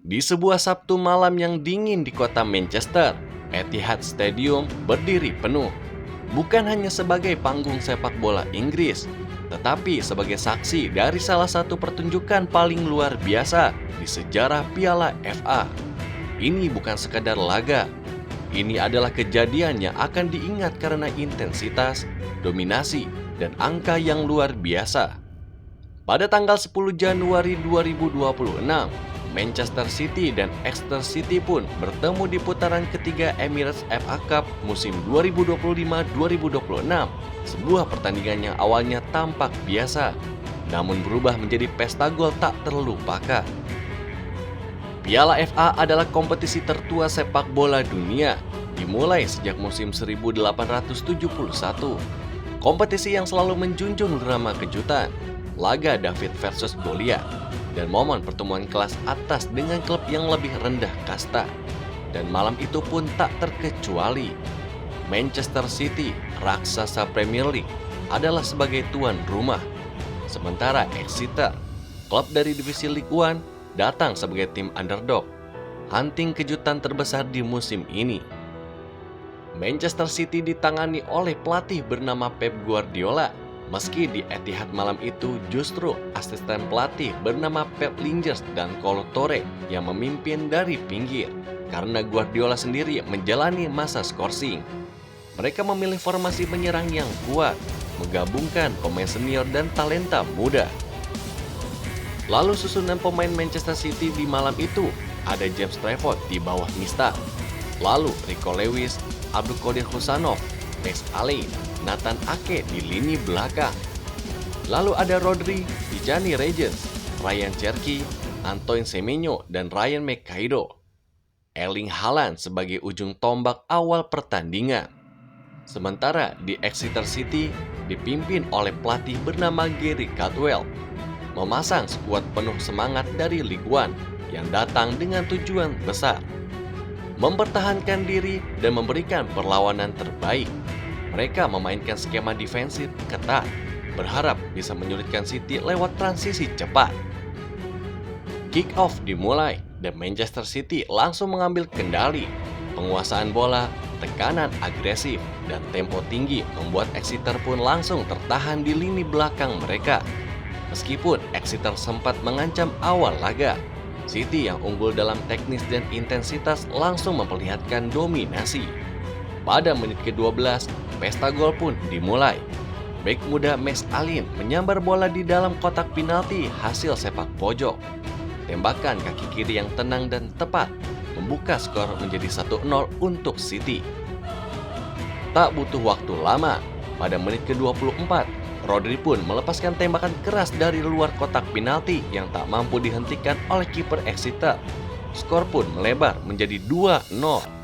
Di sebuah Sabtu malam yang dingin di kota Manchester, Etihad Stadium berdiri penuh. Bukan hanya sebagai panggung sepak bola Inggris, tetapi sebagai saksi dari salah satu pertunjukan paling luar biasa di sejarah Piala FA. Ini bukan sekadar laga. Ini adalah kejadian yang akan diingat karena intensitas, dominasi, dan angka yang luar biasa. Pada tanggal 10 Januari 2026, Manchester City dan Exeter City pun bertemu di putaran ketiga Emirates FA Cup musim 2025-2026. Sebuah pertandingan yang awalnya tampak biasa, namun berubah menjadi pesta gol tak terlupakan. Piala FA adalah kompetisi tertua sepak bola dunia, dimulai sejak musim 1871. Kompetisi yang selalu menjunjung drama kejutan, laga David versus Goliat, dan momen pertemuan kelas atas dengan klub yang lebih rendah kasta. Dan malam itu pun tak terkecuali. Manchester City, raksasa Premier League, adalah sebagai tuan rumah. Sementara Exeter, klub dari divisi League One, datang sebagai tim underdog, hunting kejutan terbesar di musim ini. Manchester City ditangani oleh pelatih bernama Pep Guardiola. Meski di Etihad malam itu justru asisten pelatih bernama Pep Lijnders dan Kolo Touré yang memimpin dari pinggir, karena Guardiola sendiri menjalani masa skorsing. Mereka memilih formasi penyerang yang kuat, menggabungkan pemain senior dan talenta muda. Lalu susunan pemain Manchester City di malam itu ada James Trafford di bawah Mista, lalu Rico Lewis, Abdulkadir Husanov, Max Allen, Nathan Ake di lini belakang. Lalu ada Rodri, Tijani Reijns, Ryan Cherki, Antoine Semenyo, dan Ryan McKaydo. Erling Haaland sebagai ujung tombak awal pertandingan. Sementara di Exeter City dipimpin oleh pelatih bernama Gary Caldwell, memasang skuad penuh semangat dari League One yang datang dengan tujuan besar, mempertahankan diri dan memberikan perlawanan terbaik. Mereka memainkan skema defensif ketat, berharap bisa menyulitkan City lewat transisi cepat. Kick off dimulai dan Manchester City langsung mengambil kendali. Penguasaan bola, tekanan agresif, dan tempo tinggi membuat Exeter pun langsung tertahan di lini belakang mereka. Meskipun Exeter sempat mengancam awal laga, City yang unggul dalam teknis dan intensitas langsung memperlihatkan dominasi. Pada menit ke-12, pesta gol pun dimulai. Bek muda Max Allen menyambar bola di dalam kotak penalti hasil sepak pojok. Tembakan kaki kiri yang tenang dan tepat membuka skor menjadi 1-0 untuk City. Tak butuh waktu lama, pada menit ke-24, Rodri pun melepaskan tembakan keras dari luar kotak penalti yang tak mampu dihentikan oleh kiper Exeter. Skor pun melebar menjadi 2-0.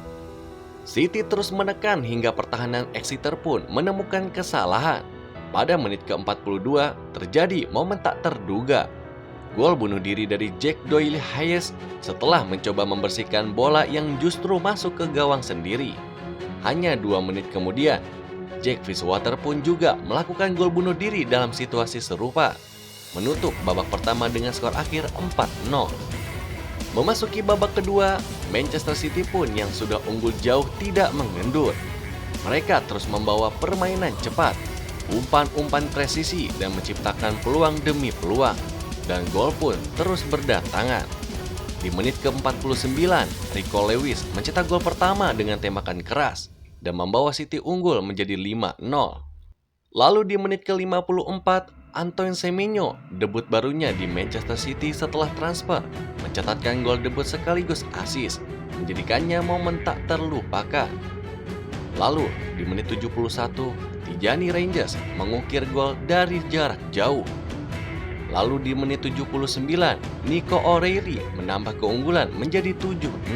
City terus menekan hingga pertahanan Exeter pun menemukan kesalahan. Pada menit ke-42 terjadi momen tak terduga. Gol bunuh diri dari Jack Doyle Hayes setelah mencoba membersihkan bola yang justru masuk ke gawang sendiri. Hanya 2 menit kemudian, Jack Fitzwater pun juga melakukan gol bunuh diri dalam situasi serupa, menutup babak pertama dengan skor akhir 4-0. Memasuki babak kedua, Manchester City pun yang sudah unggul jauh tidak mengendur. Mereka terus membawa permainan cepat, umpan-umpan presisi dan menciptakan peluang demi peluang. Dan gol pun terus berdatangan. Di menit ke-49, Rico Lewis mencetak gol pertama dengan tembakan keras dan membawa City unggul menjadi 5-0. Lalu di menit ke-54, Antoine Semenyo, debut barunya di Manchester City setelah transfer, mencatatkan gol debut sekaligus assist, menjadikannya momen tak terlupakan. Lalu di menit 71, Tijani Reijns mengukir gol dari jarak jauh. Lalu di menit 79, Nico O'Reilly menambah keunggulan menjadi 7-0.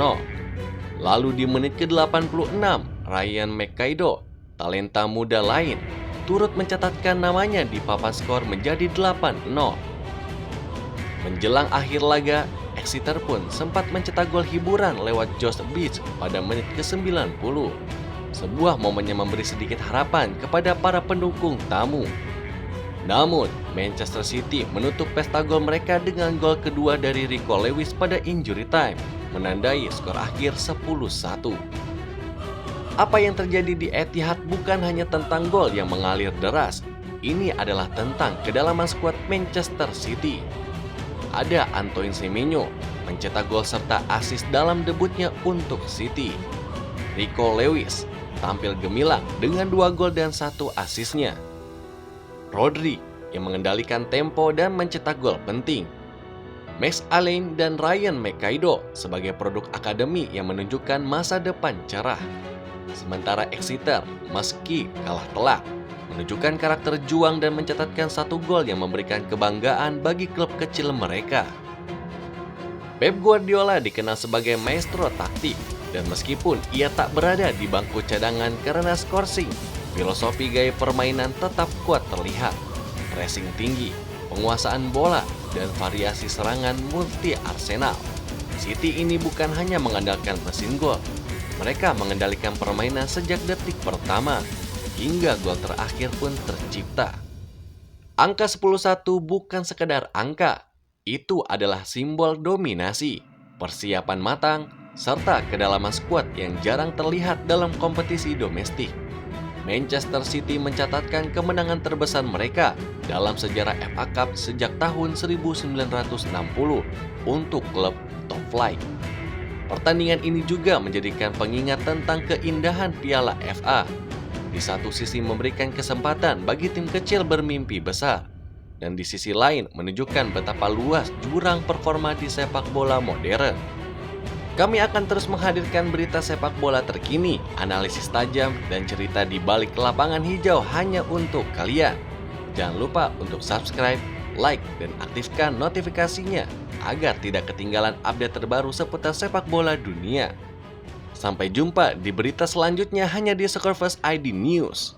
Lalu di menit ke-86, Ryan McKaydo, talenta muda lain, turut mencatatkan namanya di papan skor menjadi 8-0. Menjelang akhir laga, Exeter pun sempat mencetak gol hiburan lewat Josh Beach pada menit ke-90. Sebuah momen yang memberi sedikit harapan kepada para pendukung tamu. Namun, Manchester City menutup pesta gol mereka dengan gol kedua dari Rico Lewis pada injury time, menandai skor akhir 10-1. Apa yang terjadi di Etihad bukan hanya tentang gol yang mengalir deras, ini adalah tentang kedalaman skuad Manchester City. Ada Antoine Semenyo mencetak gol serta assist dalam debutnya untuk City. Rico Lewis tampil gemilang dengan 2 gol dan 1 assist-nya. Rodri yang mengendalikan tempo dan mencetak gol penting. Max Allen dan Ryan McKaydo sebagai produk akademi yang menunjukkan masa depan cerah. Sementara Exeter, meski kalah telak, menunjukkan karakter juang dan mencatatkan 1 gol yang memberikan kebanggaan bagi klub kecil mereka. Pep Guardiola dikenal sebagai maestro taktik, dan meskipun ia tak berada di bangku cadangan karena skorsing, filosofi gaya permainan tetap kuat terlihat. Pressing tinggi, penguasaan bola, dan variasi serangan multi Arsenal. City ini bukan hanya mengandalkan mesin gol, mereka mengendalikan permainan sejak detik pertama, hingga gol terakhir pun tercipta. Angka 10-1 bukan sekedar angka, itu adalah simbol dominasi, persiapan matang, serta kedalaman skuad yang jarang terlihat dalam kompetisi domestik. Manchester City mencatatkan kemenangan terbesar mereka dalam sejarah FA Cup sejak tahun 1960 untuk klub top flight. Pertandingan ini juga menjadikan pengingat tentang keindahan Piala FA. Di satu sisi memberikan kesempatan bagi tim kecil bermimpi besar, dan di sisi lain menunjukkan betapa luas jurang performa di sepak bola modern. Kami akan terus menghadirkan berita sepak bola terkini, analisis tajam, dan cerita di balik lapangan hijau hanya untuk kalian. Jangan lupa untuk subscribe, like, dan aktifkan notifikasinya agar tidak ketinggalan update terbaru seputar sepak bola dunia. Sampai jumpa di berita selanjutnya hanya di Soccerverse ID News.